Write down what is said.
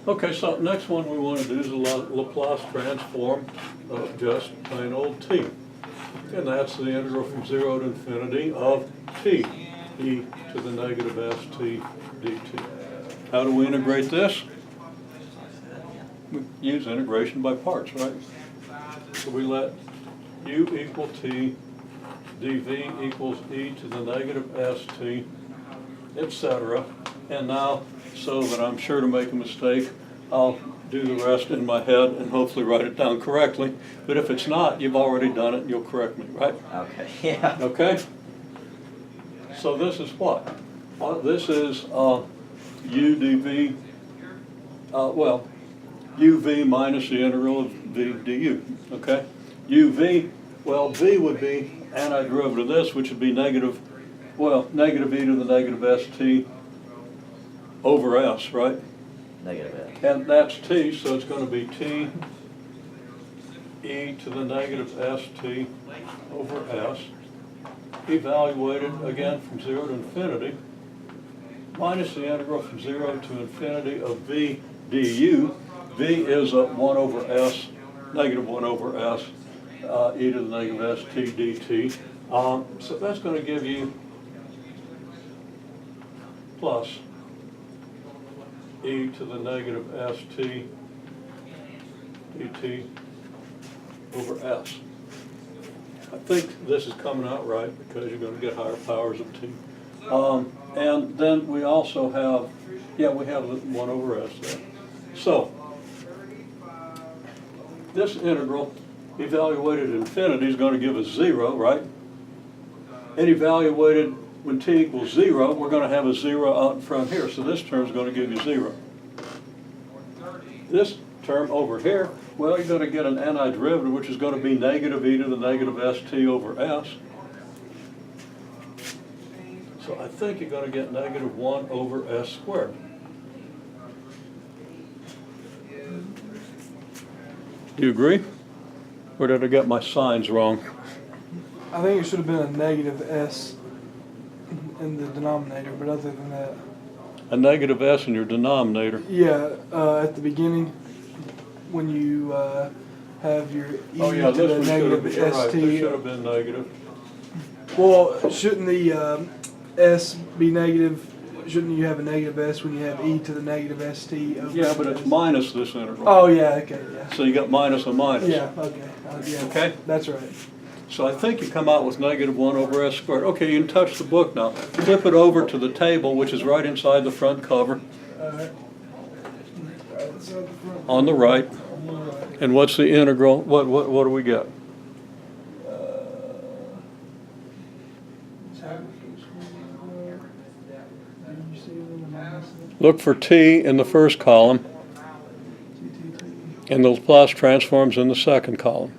Okay, so next one we want to do is a Laplace transform of just plain old t. And that's the integral from 0 to infinity of t, e to the negative st dt. How do we integrate this? We use integration by parts, right? So we let u equal t, dv equals e to the negative st, etc. And now, so that I'm sure to make a mistake, I'll do the rest in my head and hopefully write it down correctly. But if it's not, you've already done it and you'll correct me, right? Okay, yeah. Okay? So this is what? This is u dv, well, uv minus the integral of v du, okay? uv, well, v would be antiderivative of this, which would be negative, well, negative e to the negative st over s, right? Negative s. And that's t, so it's going to be t e to the negative st over s, evaluated again from 0 to infinity, minus the integral from 0 to infinity of v du. V is 1 over s, negative 1 over s, e to the negative st dt. So that's going to give you plus e to the negative st dt over s. I think this is coming out right because you're going to get higher powers of t. And then we also have, yeah, we have 1 over s there. So this integral evaluated at infinity is going to give us 0, right? And evaluated when t equals 0, we're going to have a 0 out in front here, so this term is going to give you 0. This term over here, well, you're going to get an antiderivative, which is going to be negative e to the negative st over s. So I think you're going to get negative 1 over s squared. Do you agree? Or did I get my signs wrong? I think it should have been a negative s in the denominator, but other than that. A negative s in your denominator. Yeah, at the beginning, when you have your e Oh yeah, to the this one should have negative been, you're right, this st. should have been negative. Well, shouldn't the s be negative? Shouldn't you have a negative s when you have e to the negative st over Yeah, but it's s? minus this integral. Oh yeah, okay, yeah. So you got minus a minus. Yeah, okay. Yeah, Okay? that's right. So I think you come out with negative 1 over s squared. Okay, you can touch the book now. Flip it over to the table, which is right inside the front cover, Alright. on the right. And what's the integral? What do we get? Look for t in the first column, and the Laplace transforms in the second column.